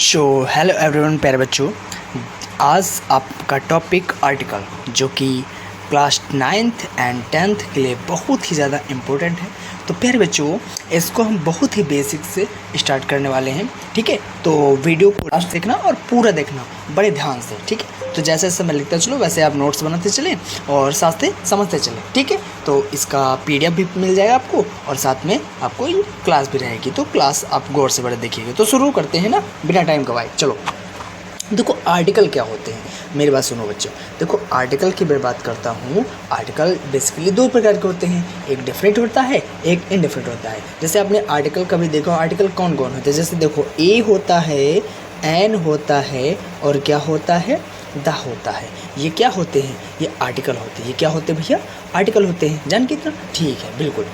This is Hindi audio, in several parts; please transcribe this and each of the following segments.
सो हेलो एवरीवन प्यारे बच्चों, आज आपका टॉपिक आर्टिकल जो कि क्लास 9th एंड 10th के लिए बहुत ही ज़्यादा इम्पोर्टेंट है। तो प्यारे बच्चों, इसको हम बहुत ही बेसिक से स्टार्ट करने वाले हैं। ठीक है, तो वीडियो को लास्ट देखना और पूरा देखना बड़े ध्यान से। ठीक है, तो जैसे जैसे मैं लिखता चलो वैसे आप नोट्स बनाते चलें और साथ में समझते चलें। ठीक है, तो इसका PDF भी मिल जाएगा आपको और साथ में आपको क्लास भी रहेगी, तो क्लास आप गौर से बड़े देखिएगा। तो शुरू करते हैं ना बिना टाइम गवाए। चलो देखो, आर्टिकल क्या होते हैं, मेरी बात सुनो बच्चों। देखो, आर्टिकल की मैं बात करता हूँ। आर्टिकल बेसिकली दो प्रकार के होते हैं, एक डेफिनेट होता है, एक इनडेफिनेट होता है। जैसे आपने आर्टिकल कभी देखो, आर्टिकल कौन कौन होते हैं? जैसे देखो, ए होता है, एन होता है और क्या होता है, द होता है। ये क्या होते हैं? ये आर्टिकल होते हैं। ये क्या होते हैं भैया? आर्टिकल होते हैं। जान कितना? ठीक है, बिल्कुल।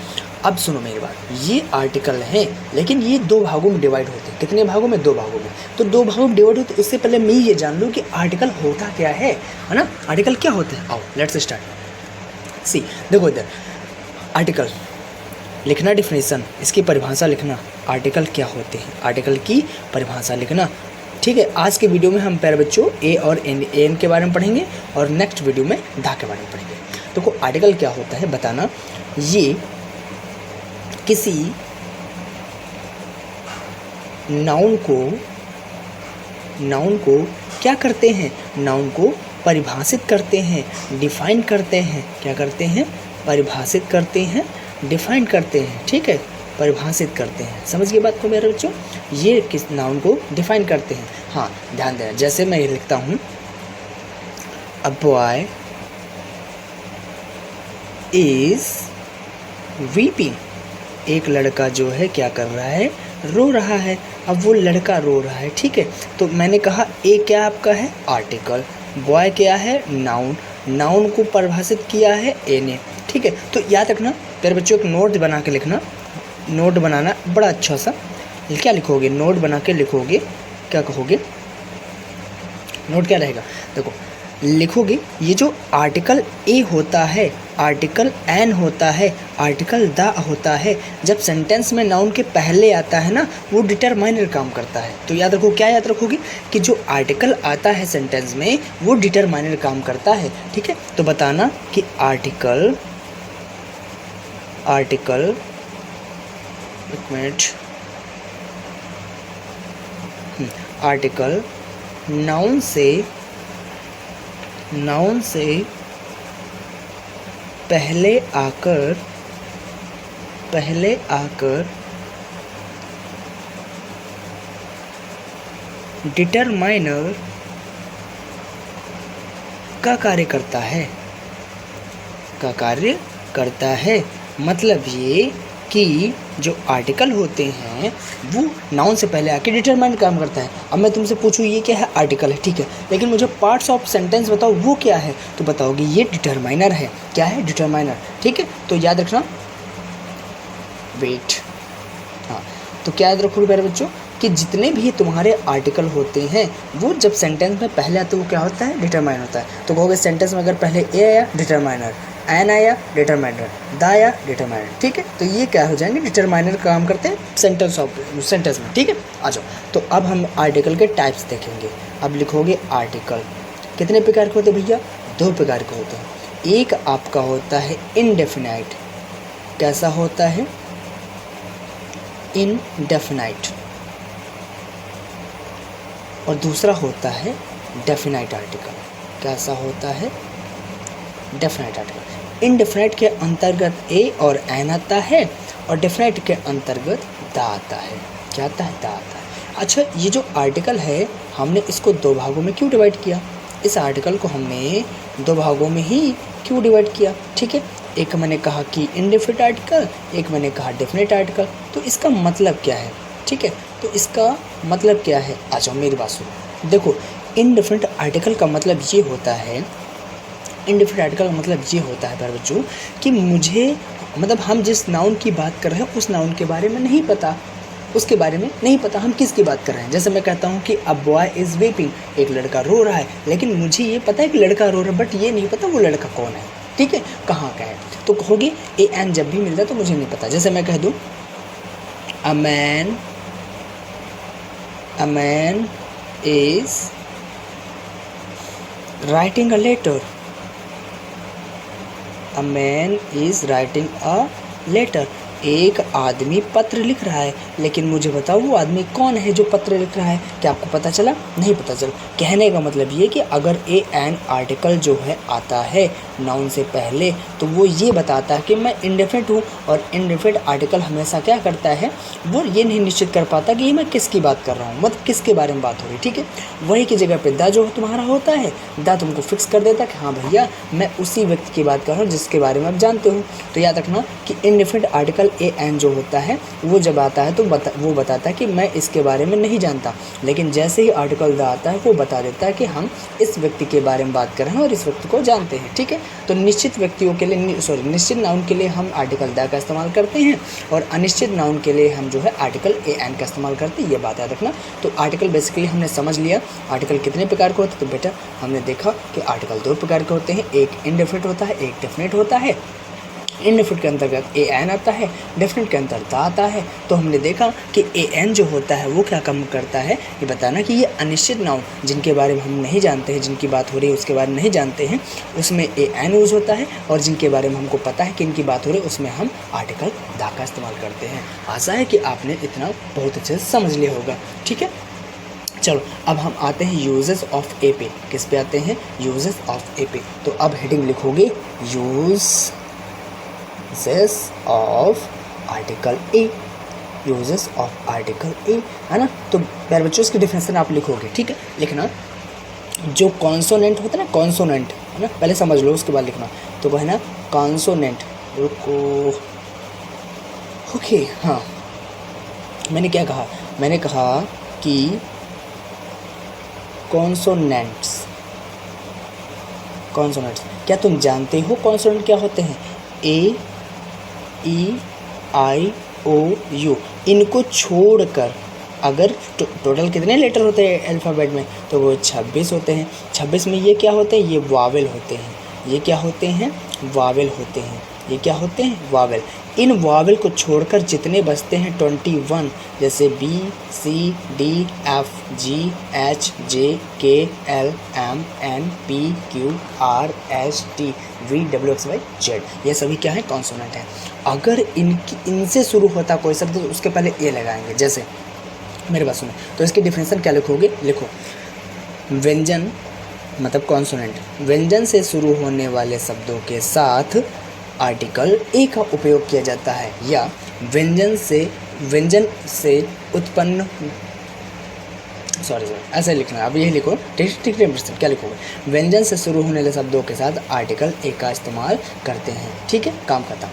अब सुनो मेरी बात, ये आर्टिकल हैं लेकिन ये दो भागों में डिवाइड होते हैं। कितने भागों में? दो भागों में। तो दो भागों में डिवाइड होते, उससे पहले मैं ये जान लूँ कि आर्टिकल होता क्या है ना? आर्टिकल क्या होता है? आओ लेट्स स्टार्ट। सी देखो इधर, आर्टिकल लिखना, डिफिनेशन, इसकी परिभाषा लिखना। आर्टिकल क्या होते हैं, आर्टिकल की परिभाषा लिखना। ठीक है, आज के वीडियो में हम प्यारे बच्चों ए और एन के बारे में पढ़ेंगे और नेक्स्ट वीडियो में दा के बारे में पढ़ेंगे। देखो, आर्टिकल क्या होता है बताना। ये किसी नाउन को क्या करते हैं? नाउन को परिभाषित करते हैं, डिफाइन करते हैं। क्या करते हैं? परिभाषित करते हैं, डिफाइन करते हैं। ठीक है, परिभाषित करते हैं। समझ गए बात को मेरे बच्चों? ये किस नाउन को डिफाइन करते हैं। हाँ, ध्यान देना। जैसे मैं ये लिखता हूँ, अ बॉय इज वीपिंग। एक लड़का जो है क्या कर रहा है? रो रहा है। अब वो लड़का रो रहा है। ठीक है, तो मैंने कहा ए क्या आपका है? आर्टिकल। बॉय क्या है? नाउन। नाउन को परिभाषित किया है ए ने। ठीक है, तो याद रखना प्यारे बच्चों, एक नोट बना के लिखना। नोट बनाना बड़ा अच्छा सा। क्या लिखोगे? नोट बना के लिखोगे। क्या कहोगे? नोट क्या रहेगा? देखो, लिखोगे ये जो आर्टिकल ए होता है, आर्टिकल एन होता है, आर्टिकल द होता है, जब सेंटेंस में नाउन के पहले आता है ना, वो डिटरमाइनर काम करता है। तो याद रखो, क्या याद रखोगे? कि जो आर्टिकल आता है सेंटेंस में वो डिटरमाइनर काम करता है। ठीक है, तो बताना कि आर्टिकल एक मिनट, आर्टिकल नाउन से पहले आकर डिटरमाइनर का कार्य करता है। मतलब ये कि जो आर्टिकल होते हैं वो नाउन से पहले आके डिटरमाइन काम करता है। अब मैं तुमसे पूछूँ ये क्या है? आर्टिकल है। ठीक है, लेकिन मुझे पार्ट्स ऑफ सेंटेंस बताओ, वो क्या है? तो बताओगे ये डिटरमाइनर है। क्या है? डिटरमाइनर। ठीक है, तो याद रखना। वेट, हाँ, तो क्या याद रखोगे प्यारे बच्चों कि जितने भी तुम्हारे आर्टिकल होते हैं वो जब सेंटेंस में पहले आते हैं वो क्या होता है? डिटरमाइन होता है। तो कहोगे सेंटेंस में अगर पहले ए आया, डिटरमाइनर, एन आया, डिटरमाइनर, द आया, डिटरमाइनर। ठीक है, तो ये क्या हो जाएंगे? डिटरमाइनर काम करते हैं सेंटेंस में। ठीक है, आ जाओ। तो अब हम आर्टिकल के टाइप्स देखेंगे। अब लिखोगे आर्टिकल कितने प्रकार के होते हैं भैया? दो प्रकार के होते हैं। एक आपका होता है इनडेफिनाइट। कैसा होता है? इनडेफिनाइट। और दूसरा होता है डेफिनाइट आर्टिकल। कैसा होता है? Definite article. इनडेफिनाइट के अंतर्गत ए और एन आता है और डेफिनाइट के अंतर्गत द आता है। क्या आता है? द आता है। अच्छा, ये जो आर्टिकल है हमने इसको दो भागों में क्यों डिवाइड किया? इस आर्टिकल को हमने दो भागों में ही क्यों डिवाइड किया? ठीक है, एक मैंने कहा कि इनडेफिनाइट आर्टिकल, एक मैंने कहा डेफिनाइट आर्टिकल। तो इसका मतलब क्या है? ठीक है, तो इसका मतलब क्या है? आ जाओ मेरी बात सुनो। देखो, इनडेफिनाइट आर्टिकल का मतलब ये होता है, इनडेफिनाइट आर्टिकल का मतलब ये होता है प्यारे बच्चों कि मुझे, मतलब हम जिस नाउन की बात कर रहे हैं उस नाउन के बारे में नहीं पता, उसके बारे में नहीं पता हम किसकी बात कर रहे हैं। जैसे मैं कहता हूँ कि अ बॉय इज़ वीपिंग, एक लड़का रो रहा है, लेकिन मुझे ये पता है कि लड़का रो रहा है, बट ये नहीं पता वो लड़का कौन है। ठीक है, कहाँ का है। तो कहोगे ए एन जब भी मिलता है तो मुझे नहीं पता। जैसे मैं कह दूँ a man A man is writing a letter. A man is writing a letter. एक आदमी पत्र लिख रहा है, लेकिन मुझे बताओ वो आदमी कौन है जो पत्र लिख रहा है? क्या आपको पता चला? नहीं पता चला। कहने का मतलब ये कि अगर ए एन आर्टिकल जो है आता है नाउन से पहले, तो वो ये बताता है कि मैं इंडेफिनिट हूँ, और इंडेफिनिट आर्टिकल हमेशा क्या करता है, वो ये नहीं निश्चित कर पाता कि ये मैं किसकी बात कर रहा हूँ, मतलब किसके बारे में बात हो रही। ठीक है, वही की जगह पे द जो तुम्हारा होता है, द तुमको फिक्स कर देता है कि हाँ भैया मैं उसी व्यक्ति की बात कर रहा हूँ जिसके बारे में आप जानते हो। तो याद रखना कि इंडेफिनिट आर्टिकल ए एन जो होता है वो जब आता है तो वो बताता है कि मैं इसके बारे में नहीं जानता, लेकिन जैसे ही आर्टिकल द आता है वो बता देता है कि हम इस व्यक्ति के बारे में बात कर रहे हैं और इस व्यक्ति को जानते हैं। ठीक है, तो निश्चित व्यक्तियों के लिए निश्चित नाउन के लिए हम आर्टिकल द का इस्तेमाल करते हैं, और अनिश्चित नाउन के लिए हम जो है आर्टिकल ए एन का इस्तेमाल करते हैं। ये बात याद रखना। तो आर्टिकल बेसिकली हमने समझ लिया आर्टिकल कितने प्रकार के होते हैं। तो बेटा हमने देखा कि आर्टिकल 2 प्रकार के होते हैं, एक इनडेफिनिट होता है, एक डेफिनिट होता है। इनडेफिनिट के अंतर्गत ए एन आता है, डेफिनिट के अंतर्गत आता है। तो हमने देखा कि ए एन जो होता है वो क्या काम करता है, ये बताना कि ये अनिश्चित नाउन जिनके बारे में हम नहीं जानते हैं, जिनकी बात हो रही है उसके बारे में नहीं जानते हैं, उसमें ए एन यूज़ होता है, और जिनके बारे में हमको पता है कि इनकी बात हो रही है उसमें हम आर्टिकल द का इस्तेमाल करते हैं। आशा है कि आपने इतना बहुत अच्छे से समझ लिया होगा। ठीक है, चलो अब हम आते हैं यूजेस ऑफ ए पे। किस पे आते हैं? यूजेस ऑफ ए पे। तो अब हेडिंग लिखोगे uses of article a, uses of article a, है ना। तो प्यारे बच्चों इसकी डिफिनेशन आप लिखोगे। ठीक है, लिखना जो कॉन्सोनेंट होता है ना, कॉन्सोनेंट है ना, पहले समझ लो उसके बाद लिखना। तो वो है ना कॉन्सोनेंट, रुको, ओके, हाँ मैंने क्या कहा, मैंने कहा कि कॉन्सोनेंट्स, कॉन्सोनेंट्स, क्या तुम जानते हो कॉन्सोनेंट क्या होते हैं? ए ई आई ओ यू, इनको छोड़कर अगर टोटल कितने लेटर होते हैं अल्फ़ाबेट में, तो वो 26 होते हैं। 26 में ये क्या होते हैं? ये वावेल होते हैं। ये क्या होते हैं? वावेल होते हैं। ये क्या होते हैं? वावेल। इन वावेल को छोड़कर जितने बचते हैं 21, जैसे B C D F G H J K L M N P Q R S T V W X Y Z, ये सभी क्या है? कॉन्सोनेंट है। अगर इनसे शुरू होता कोई शब्द तो उसके पहले ए लगाएंगे। जैसे मेरे बात सुनो, तो इसकी डिफिनेशन क्या लिखोगे? लिखो व्यंजन मतलब कॉन्सोनेंट, व्यंजन से शुरू होने वाले शब्दों के साथ आर्टिकल ए का उपयोग किया जाता है, या व्यंजन से उत्पन्न, सॉरी ऐसे लिखना है। अब यही लिखो, ठीक क्या लिखोगे? व्यंजन से शुरू होने वाले शब्दों के साथ आर्टिकल ए का इस्तेमाल करते हैं। ठीक है, काम खत्म।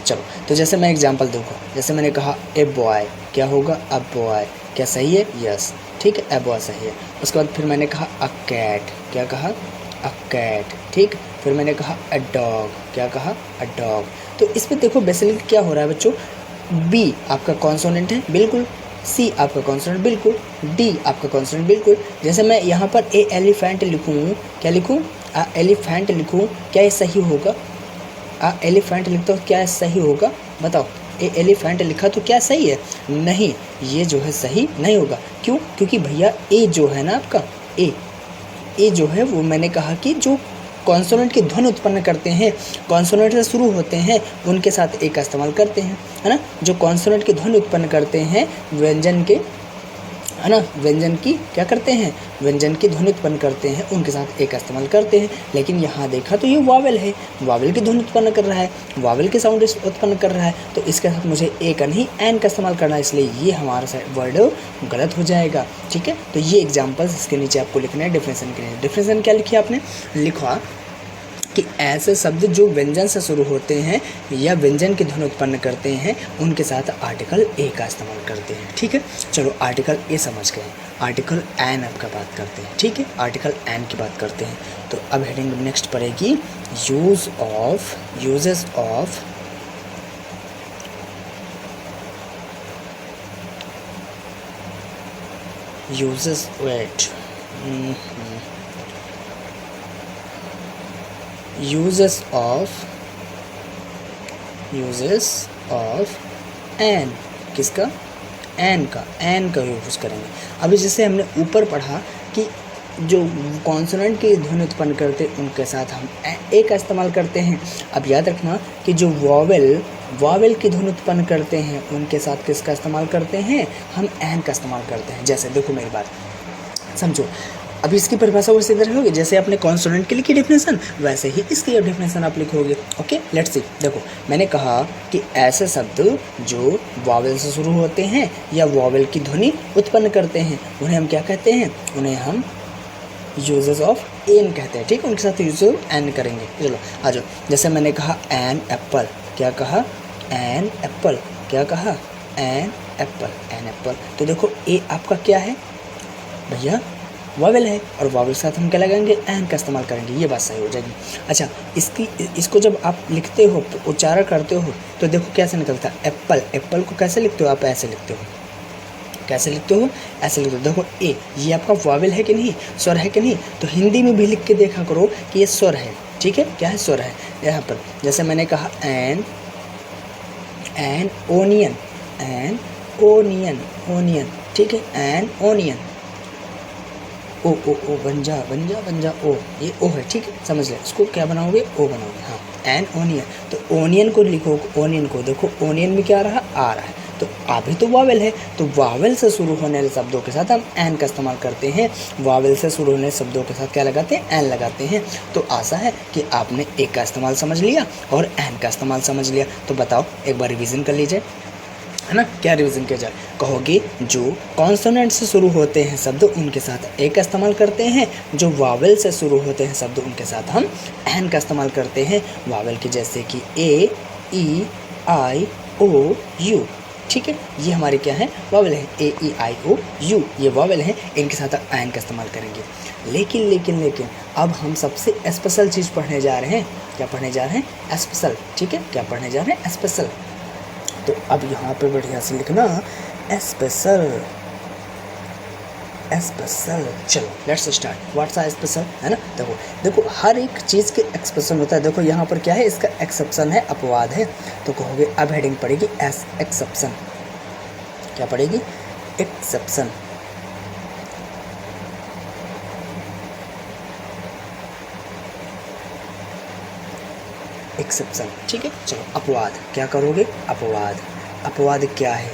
चलो, तो जैसे मैं एग्जांपल दूँगा, जैसे मैंने कहा ए बॉय, क्या होगा? अ बॉय, क्या सही है? यस, ठीक है, ए बॉय सही है। उसके बाद फिर मैंने कहा अ कैट, क्या कहा? अ कैट, ठीक। फिर मैंने कहा अ डॉग, क्या कहा? A dog. तो इसमें देखो बेसिकली क्या हो रहा है बच्चों, बी आपका कॉन्सोनेंट है बिल्कुल, सी आपका कॉन्सोनेंट बिल्कुल, डी आपका कॉन्सोनेंट बिल्कुल। जैसे मैं यहाँ पर ए एलिफेंट लिखूँ, क्या लिखूँ? अ एलिफेंट लिखूँ, क्या ये सही होगा? अ एलिफेंट लिखता हूँ, क्या सही होगा? बताओ, ए एलिफेंट लिखा तो क्या सही है? नहीं, ये जो है सही नहीं होगा। क्यों? क्योंकि भैया ए जो है ना आपका, ए जो है वो मैंने कहा कि जो कॉन्सोनेंट की ध्वनि उत्पन्न करते हैं, कॉन्सोनेंट से शुरू होते हैं, उनके साथ ए का इस्तेमाल करते हैं, है ना। जो कॉन्सोनेंट की ध्वनि उत्पन्न करते हैं व्यंजन के, है ना, व्यंजन की क्या करते हैं? व्यंजन की ध्वनि उत्पन्न करते हैं, उनके साथ ए का इस्तेमाल करते हैं। लेकिन यहाँ देखा तो ये वावेल है, वावेल की ध्वनि उत्पन्न कर रहा है, वावेल के साउंड उत्पन्न कर रहा है, तो इसके साथ मुझे ए का नहीं एन का इस्तेमाल करना है, इसलिए ये हमारा वर्ड गलत हो जाएगा। ठीक है, तो ये एग्जाम्पल्स इसके नीचे आपको लिखना है डिफिनेशन के लिए। डिफिनेशन क्या लिखी आपने? लिखा कि ऐसे शब्द जो व्यंजन से शुरू होते हैं या व्यंजन की ध्वनि उत्पन्न करते हैं, उनके साथ आर्टिकल ए का इस्तेमाल करते हैं। ठीक है, चलो आर्टिकल ए समझ गए, आर्टिकल एन आपका बात करते हैं। ठीक है, आर्टिकल एन की बात करते हैं। तो अब हेडिंग नेक्स्ट पड़ेगी uses of uses of an, किसका? एन का यूज़ करेंगे। अभी जैसे हमने ऊपर पढ़ा कि जो कॉन्सोनेंट की ध्वनि उत्पन्न करते उनके साथ हम ए का इस्तेमाल करते हैं। अब याद रखना कि जो वॉवेल की ध्वनि उत्पन्न करते हैं उनके साथ किसका इस्तेमाल करते हैं, हम एन का इस्तेमाल करते हैं। जैसे देखो मेरी बात समझो, अभी इसकी परिभाषा वैसे इधर होगी, जैसे आपने कॉन्सोनेंट के लिखी डेफिनेशन वैसे ही इसकी डेफिनेशन आप लिखोगे। Okay let's see. देखो मैंने कहा कि ऐसे शब्द जो वॉवेल से शुरू होते हैं या वॉवेल की ध्वनि उत्पन्न करते हैं उन्हें हम क्या कहते हैं, उन्हें हम यूजेस ऑफ एन कहते हैं। ठीक, उनके साथ यूज ऑफ एन करेंगे। चलो आ जाओ, जैसे मैंने कहा एन एप्पल, क्या कहा, एन एप्पल, क्या कहा, एन एप्पल। तो देखो ए आपका क्या है भैया, वॉवेल है, और वॉवेल के साथ हम क्या लगाएंगे, एन का इस्तेमाल करेंगे। ये बात सही हो जाएगी। अच्छा, इसको जब आप लिखते हो, उच्चारण करते हो, तो देखो कैसे निकलता है एप्पल। एप्पल को कैसे लिखते हो आप, ऐसे लिखते हो। कैसे लिखते हो, ऐसे लिखते हो। देखो ए, ये आपका वॉवेल है कि नहीं, स्वर है कि नहीं। तो हिंदी में भी लिख के देखा करो कि ये स्वर है। ठीक है, क्या है, स्वर है। यहाँ पर जैसे मैंने कहा एन ओनियन, एन ओनियन। ठीक है, एन ओनियन। ओ बन जा ओ, ये ओ है। ठीक है, समझ ले, इसको क्या बनाओगे, ओ बनाओगे। हाँ, एन ओनियन। तो ओनियन को लिखो, ओनियन को देखो, ओनियन में क्या रहा, आ रहा है। तो अभी तो वावेल है, तो वावेल से शुरू होने वाले शब्दों के साथ हम एन का इस्तेमाल करते हैं। वावेल से शुरू होने शब्दों के साथ क्या लगाते हैं, एन लगाते हैं। तो आशा है कि आपने ए का इस्तेमाल समझ लिया और एन का इस्तेमाल समझ लिया। तो बताओ, एक बार रिवीजन कर लीजिए, है ना। क्या रिवीजन किया जाए, कहोगे जो कॉन्सोनेंट से शुरू होते हैं शब्द उनके साथ ए का इस्तेमाल करते हैं, जो वावेल से शुरू होते हैं शब्द उनके साथ हम एन का इस्तेमाल करते हैं। वावेल के जैसे कि ए, ई, आई, ओ, यू। ठीक है, ये हमारे क्या है, वावेल है। ए, ई, आई, ओ, यू, ये वावेल हैं, इनके साथ एन का इस्तेमाल करेंगे। लेकिन अब हम सबसे स्पेशल चीज़ पढ़ने जा रहे हैं। क्या पढ़ने जा रहे हैं, स्पेशल। ठीक है, क्या पढ़ने जा रहे हैं, स्पेशल। तो अब यहाँ पे बढ़िया से लिखना स्पेशल। चलो let's start. What's are special, है ना। देखो हर एक चीज़ के एक्सप्रेशन होता है। देखो यहाँ पर क्या है, इसका एक्सेप्शन है, अपवाद है। तो कहोगे अब हेडिंग पड़ेगी एस एक्सेप्शन। क्या पड़ेगी, एक्सेप्शन। एक्सेप्शन। ठीक है, चलो अपवाद। क्या करोगे, अपवाद क्या है,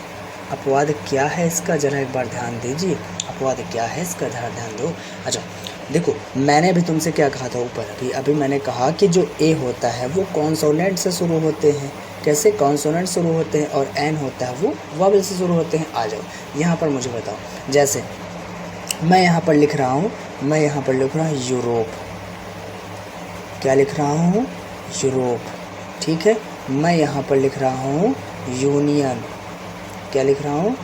अपवाद क्या है इसका जरा एक बार ध्यान दीजिए। अपवाद क्या है इसका जरा ध्यान दो। अच्छा देखो, मैंने भी तुमसे क्या कहा था ऊपर, अभी मैंने कहा कि जो ए होता है वो कॉन्सोनेंट से शुरू होते हैं। कैसे, कॉन्सोनेंट शुरू होते हैं, और एन होता है वो वॉवेल से शुरू होते हैं। आ जाओ यहाँ पर मुझे बताओ, जैसे मैं यहाँ पर लिख रहा हूँ, यूरोप। क्या लिख रहा हूँ, यूरोप। ठीक है, मैं यहाँ पर लिख रहा हूँ यूनियन। क्या लिख रहा हूँ,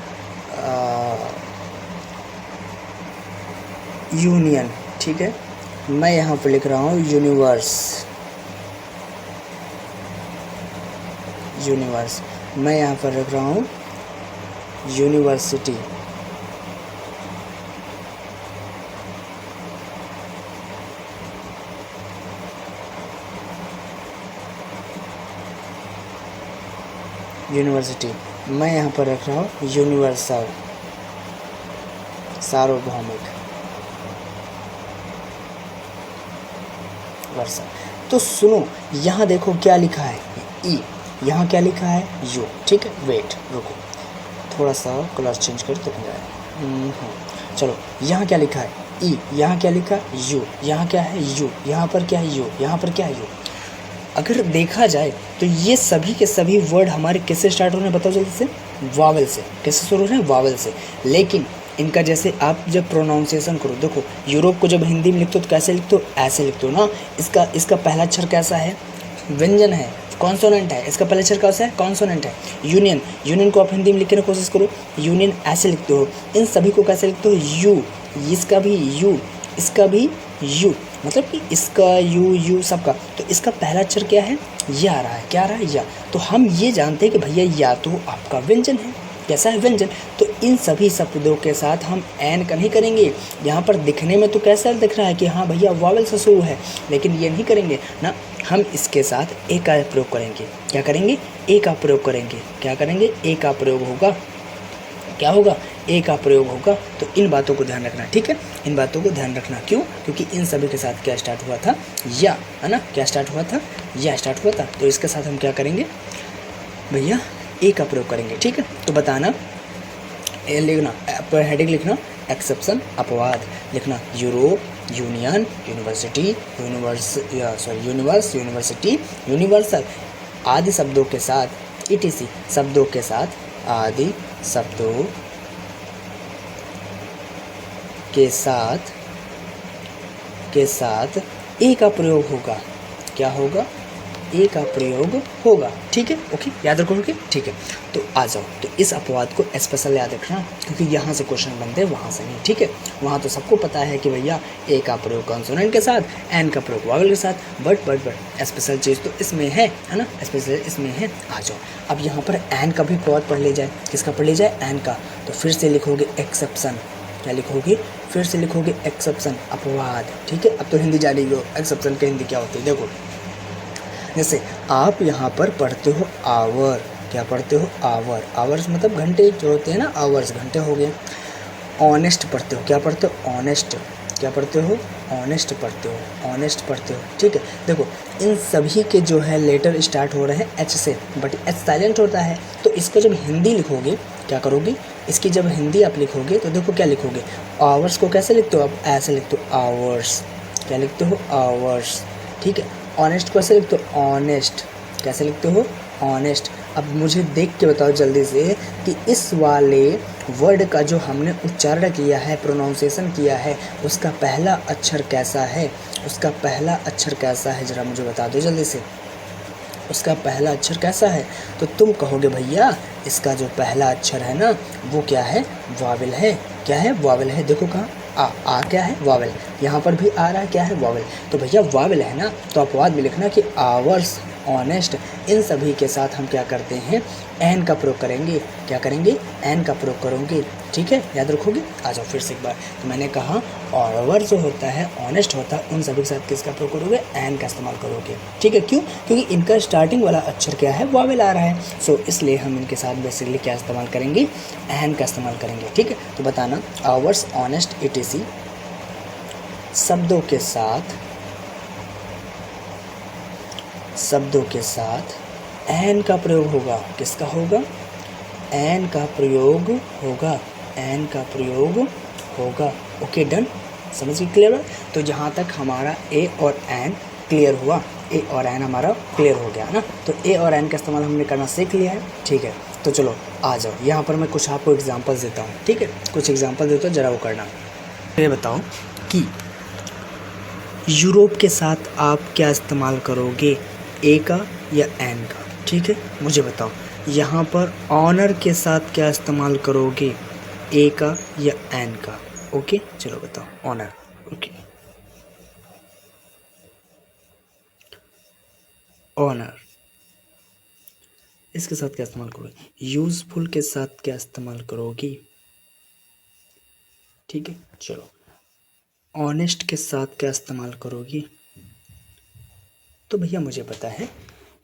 यूनियन। ठीक है, मैं यहाँ पर लिख रहा हूँ यूनिवर्स। मैं यहाँ पर लिख रहा हूँ यूनिवर्सिटी। मैं यहाँ पर रख रहा हूँ यूनिवर्सल, सार्वभौमिक, वर्षा। तो सुनो, यहाँ देखो क्या लिखा है, ई। यहाँ क्या लिखा है, यू। ठीक है, वेट, रुको, थोड़ा सा कलर चेंज कर तो चलो, यहाँ क्या लिखा है, ई। यहाँ क्या लिखा है, यू। यहाँ क्या है, यू। यहाँ पर क्या है, यू। यहाँ पर क्या है, यू। अगर देखा जाए तो ये सभी के सभी वर्ड हमारे किससे स्टार्ट हो रहे हैं, बताओ जल्दी से, वावेल से। किससे शुरू हो रहे हैं, वावेल से। लेकिन इनका जैसे आप जब प्रोनाउंसिएशन करो, देखो यूरोप को जब हिंदी में लिखते हो तो कैसे लिखते हो, ऐसे लिखते हो ना। इसका पहला अक्षर कैसा है, व्यंजन है, कॉन्सोनेंट है। इसका पहला अक्षर कैसा है, कॉन्सोनेंट है। यूनियन को आप हिंदी में लिखने की कोशिश करो, यूनियन ऐसे लिखते हो। इन सभी को कैसे लिखते हो, यू। इसका भी यू, इसका भी यू, मतलब कि इसका यू सबका। तो इसका पहला अक्षर क्या है, ये आ रहा है। क्या आ रहा है, या। तो हम ये जानते हैं कि भैया या तो आपका व्यंजन है। कैसा है, व्यंजन। तो इन सभी शब्दों के साथ हम एन का नहीं करेंगे। यहाँ पर दिखने में तो कैसा दिख रहा है कि हाँ भैया वावेल से शुरू है, लेकिन ये नहीं करेंगे ना। हम इसके साथ ए का प्रयोग करेंगे। क्या करेंगे, ए का प्रयोग करेंगे। क्या करेंगे, ए का प्रयोग होगा। क्या होगा, ए का प्रयोग होगा। तो इन बातों को ध्यान रखना, ठीक है, इन बातों को ध्यान रखना। क्यों? क्योंकि इन सभी के साथ क्या स्टार्ट हुआ था, या, है ना, क्या स्टार्ट हुआ था, या स्टार्ट हुआ था। तो इसके साथ हम क्या करेंगे भैया, ए का प्रयोग करेंगे, ठीक है। तो बताना, ए लिखना, हेडिंग लिखना एक्सेप्शन अपवाद, लिखना Europe, union, university, universe, university, universal आदि शब्दों के साथ, ईटीसी शब्दों के साथ, आदि शब्दों के साथ ए का प्रयोग होगा। क्या होगा, ए का प्रयोग होगा, ठीक है, ओके, याद रखोगे, ठीक है। तो आ जाओ, तो इस अपवाद को स्पेशल याद रखना, क्योंकि यहाँ से क्वेश्चन बनते हैं, वहाँ से नहीं, ठीक है। वहाँ तो सबको पता है कि भैया ए का प्रयोग कॉन्सोनेंट के साथ, एन का प्रयोग वावल के साथ, बट स्पेशल चीज़ तो इसमें है ना, स्पेशल इसमें है। आ जाओ, अब यहाँ पर एन का भी अपवाद पढ़ ले जाए। किसका पढ़ ले जाए, एन का। तो फिर से लिखोगे एक्सेप्शन, क्या लिखोगे, फिर से लिखोगे एक्सेप्शन अपवाद, ठीक है। अब तो हिंदी जानी हो, एक्सेप्शन की हिंदी क्या होती है, देखो। जैसे आप यहाँ पर पढ़ते हो आवर, क्या पढ़ते हो, आवर, आवर्स मतलब घंटे जो होते हैं ना, आवर्स घंटे हो गए। ऑनेस्ट पढ़ते हो, क्या पढ़ते हो, ऑनेस्ट, क्या पढ़ते हो, ऑनेस्ट पढ़ते हो, ऑनेस्ट पढ़ते हो, ठीक है। देखो इन सभी के जो है लेटर स्टार्ट हो रहे हैं एच से, बट एच साइलेंट होता है। तो इसको जब हिंदी लिखोगे, क्या करोगे, इसकी जब हिंदी आप लिखोगे तो देखो क्या लिखोगे, आवर्स को कैसे लिखते हो आप, ऐसे लिखते हो आवर्स, क्या लिखते हो, आवर्स, ठीक है। ऑनेस्ट को कैसे लिखते हो, ऑनेस्ट, कैसे लिखते हो, ऑनेस्ट। अब मुझे देख के बताओ जल्दी से कि इस वाले वर्ड का जो हमने उच्चारण किया है, प्रोनाउंसिएशन किया है, उसका पहला अक्षर कैसा है, उसका पहला अक्षर कैसा है, ज़रा मुझे बता दो जल्दी से, उसका पहला अक्षर कैसा है। तो तुम कहोगे भैया इसका जो पहला अक्षर है ना वो क्या है, वावेल है, क्या है, वावेल है। देखो कहाँ आ क्या है, वावेल, यहाँ पर भी आ रहा है, क्या है, वावेल। तो भैया वावेल है ना, तो अपवाद में लिखना कि आवर्स, ऑनेस्ट, इन सभी के साथ हम क्या करते हैं, एन का प्रयोग करेंगे, क्या करेंगे, एन का प्रयोग करोगे, ठीक है, याद रखोगे। आ जाओ फिर से एक बार, तो मैंने कहा ऑवर जो होता है, ऑनेस्ट होता है, उन सभी के साथ किसका प्रयोग करोगे, एन का इस्तेमाल करोगे, ठीक है। क्यों? क्योंकि इनका स्टार्टिंग वाला अक्षर क्या है, वावेल आ रहा है। सो इसलिए हम इनके साथ बेसिकली क्या इस्तेमाल करेंगे, एन का इस्तेमाल करेंगे, ठीक है। तो बताना आवर्स, ऑनेस्ट, ईटीसी शब्दों के साथ एन का प्रयोग होगा। किसका होगा, एन का प्रयोग होगा, एन का प्रयोग होगा। ओके डन, समझ गए, क्लियर है। तो जहाँ तक हमारा ए और एन क्लियर हुआ, ए और एन हमारा क्लियर हो गया ना। तो ए और एन का इस्तेमाल हमने करना सीख लिया है, ठीक है। तो चलो आ जाओ, यहाँ पर मैं कुछ आपको एग्जांपल्स देता हूँ, ठीक है, कुछ एग्जांपल देता हूँ, ज़रा वो करना। ये बताओ कि यूरोप के साथ आप क्या इस्तेमाल करोगे, ए का या एन का, ठीक है, मुझे बताओ। यहाँ पर ऑनर के साथ क्या इस्तेमाल करोगे, ए का या एन का, ओके, चलो बताओ, ऑनर, ओके, ऑनर, इसके साथ क्या इस्तेमाल करोगे, यूजफुल के साथ क्या इस्तेमाल करोगी, ठीक है। चलो ऑनेस्ट के साथ क्या इस्तेमाल करोगी। तो भैया मुझे पता है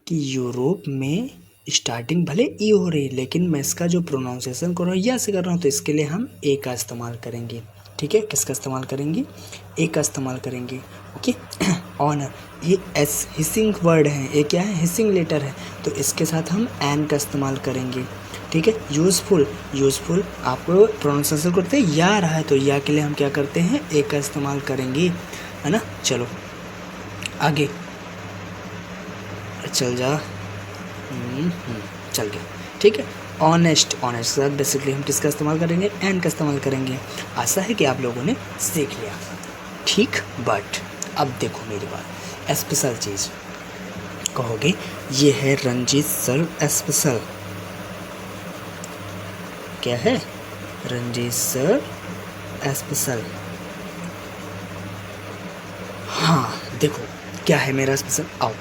कि यूरोप में स्टार्टिंग भले ई हो रही है, लेकिन मैं इसका जो प्रोनाउंसिएशन कर रहा हूँ या से कर रहा हूँ, तो इसके लिए हम ए का इस्तेमाल करेंगे, ठीक है। किसका इस्तेमाल करेंगे, ए का इस्तेमाल करेंगे, ओके। ऑनर, ये एस हिसिंग वर्ड है, ये क्या है, हिसिंग लेटर है, तो इसके साथ हम एन का इस्तेमाल करेंगे, ठीक है। यूज़फुल, यूज़फुल आपको प्रोनाउंसिएशन करते हैं या रहा है, तो या के लिए हम क्या करते हैं, ए का इस्तेमाल करेंगे, है ना। चलो आगे चल जा, चल गया, ठीक है। ऑनेस्ट, ऑनेस्ट के साथ बेसिकली हम किसका इस्तेमाल करेंगे, एन का इस्तेमाल करेंगे। आशा है कि आप लोगों ने सीख लिया, ठीक। बट अब देखो मेरी बात, स्पेशल चीज़ कहोगे, ये है रंजीत सर स्पेशल, क्या है, रंजीत सर स्पेशल। हाँ देखो क्या है मेरा स्पेशल, आओ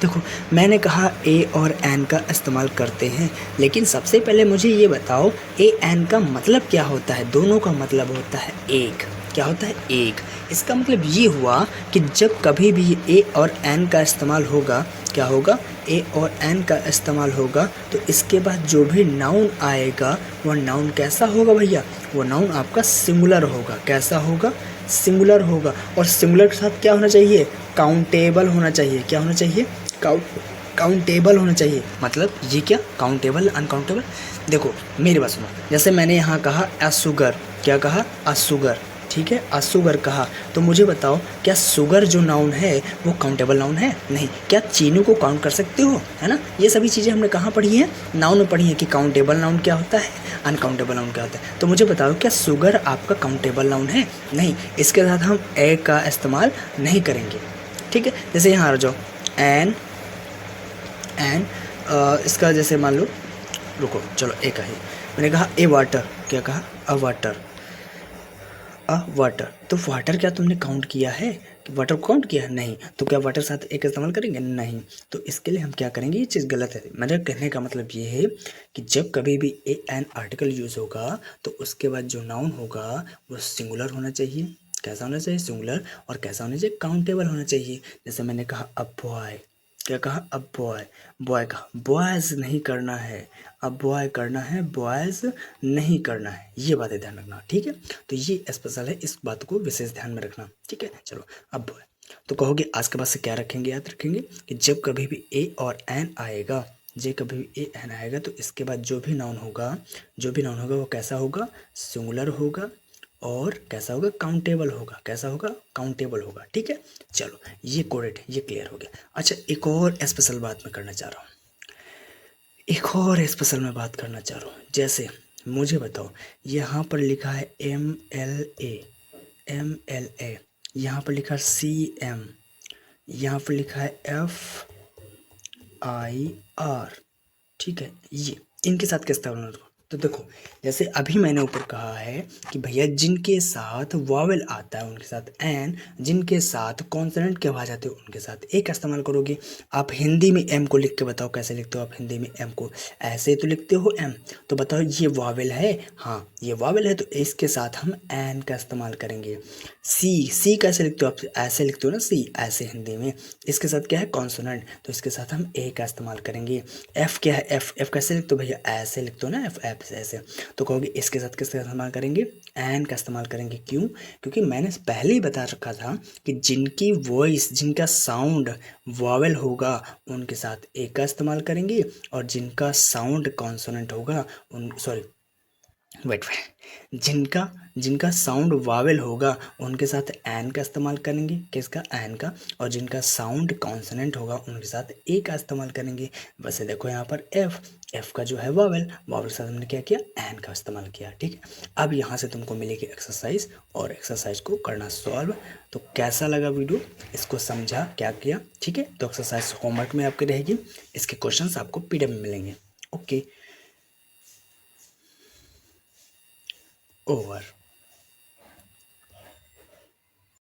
देखो, मैंने कहा ए और एन का इस्तेमाल करते हैं, लेकिन सबसे पहले मुझे ये बताओ ए एन का मतलब क्या होता है। दोनों का मतलब होता है एक, क्या होता है, एक। इसका मतलब ये हुआ कि जब कभी भी ए और एन का इस्तेमाल होगा, क्या होगा, ए और एन का इस्तेमाल होगा, तो इसके बाद जो भी नाउन आएगा वह नाउन कैसा होगा भैया, वो नाउन आपका सिंगुलर होगा। कैसा होगा, सिंगुलर होगा। और सिंगुलर के साथ क्या होना चाहिए, काउंटेबल होना चाहिए। क्या होना चाहिए, काउंटेबल होना चाहिए। मतलब ये क्या, काउंटेबल, अनकाउंटेबल। देखो मेरी बात सुनो, जैसे मैंने यहाँ कहा अ शुगर, क्या कहा, अ शुगर, ठीक है, अ शुगर कहा, तो मुझे बताओ क्या शुगर जो नाउन है वो काउंटेबल नाउन है, नहीं। क्या चीनी को काउंट कर सकते हो, है ना। ये सभी चीज़ें हमने कहाँ पढ़ी हैं, नाउन में पढ़ी है कि काउंटेबल नाउन क्या होता है, अनकाउंटेबल नाउन क्या होता है। तो मुझे बताओ क्या शुगर आपका काउंटेबल नाउन है, नहीं। इसके साथ हम ए का इस्तेमाल नहीं करेंगे, ठीक है। जैसे यहाँ आ जाओ, एन इसका जैसे मान लो, रुको चलो एक है, मैंने कहा ए वाटर, क्या कहा, अ वाटर, अ वाटर। तो वाटर क्या तुमने काउंट किया है, कि वाटर को काउंट किया है, नहीं। तो क्या वाटर साथ एक इस्तेमाल करेंगे, नहीं। तो इसके लिए हम क्या करेंगे, ये चीज़ गलत है। मेरे कहने का मतलब ये है कि जब कभी भी ए एन आर्टिकल यूज़ होगा तो उसके बाद जो नाउन होगा वो सिंगुलर होना चाहिए। कैसा होना चाहिए, सिंगुलर। और कैसा होना चाहिए, काउंटेबल होना चाहिए। जैसे मैंने कहा अ बॉय, क्या कहा, अब बॉय, बॉय कहा, बॉयज़ नहीं करना है, अब बॉय करना है, बॉयज़ नहीं करना है। ये बातें ध्यान रखना, ठीक है। तो ये स्पेशल है, इस बात को विशेष ध्यान में रखना, ठीक है। चलो अब बॉय, तो कहोगे आज के बाद से क्या रखेंगे, याद रखेंगे कि जब कभी भी ए और एन आएगा, जे कभी भी ए एन आएगा तो इसके बाद जो भी नाउन होगा, जो भी नाउन होगा वो कैसा होगा, सिंगुलर होगा। और कैसा होगा, काउंटेबल होगा। कैसा होगा, काउंटेबल होगा, ठीक है। चलो ये कोडेड है, ये क्लियर हो गया। अच्छा एक और स्पेशल बात मैं करना चाह रहा हूँ, एक और स्पेशल मैं बात करना चाह रहा हूँ। जैसे मुझे बताओ, यहाँ पर लिखा है M L A, M L A, यहाँ पर लिखा है सी एम, यहाँ पर लिखा है एफ आई आर, ठीक है। ये इनके साथ कैसे होना, तो देखो जैसे अभी मैंने ऊपर कहा है कि भैया जिनके साथ वावेल आता है उनके साथ एन, जिनके साथ कॉन्सोनेंट की आवाज़ आती है उनके साथ ए का इस्तेमाल करोगे। आप हिंदी में एम को लिख के बताओ कैसे लिखते हो आप हिंदी में एम को, ऐसे तो लिखते हो एम। तो बताओ ये वावेल है, हाँ ये वावेल है, तो इसके साथ हम एन का इस्तेमाल करेंगे। सी कैसे लिखते हो आप, ऐसे लिखते हो ना सी, ऐसे हिंदी में। इसके साथ क्या है, कॉन्सोनेंट, तो इसके साथ हम ए का इस्तेमाल करेंगे। एफ क्या है, एफ कैसे लिखते हो भैया, ऐसे लिखते हो ना एफ से, ऐसे। तो कहोगे इसके साथ किसका इस्तेमाल करेंगे, एन का इस्तेमाल करेंगे। क्यों, क्योंकि मैंने पहले ही बता रखा था कि जिनकी वॉइस, जिनका साउंड वॉवेल होगा उनके साथ ए का इस्तेमाल करेंगे, और जिनका साउंड कॉन्सोनेंट होगा उन, सॉरी वेट, जिनका जिनका साउंड वावेल होगा उनके साथ एन का इस्तेमाल करेंगे, किसका, एन का। और जिनका साउंड कॉन्सोनेंट होगा उनके साथ ए का इस्तेमाल करेंगे। वैसे देखो यहाँ पर एफ का जो है वावेल, वावेल के साथ हमने क्या किया, एन का इस्तेमाल किया, ठीक है। अब यहाँ से तुमको मिलेगी एक्सरसाइज, और एक्सरसाइज को करना सॉल्व। तो कैसा लगा वीडियो, इसको समझा, क्या किया, ठीक है। तो एक्सरसाइज होमवर्क में आपके रहेगी, इसके क्वेश्चन आपको पीडीएफ में मिलेंगे। Okay, over.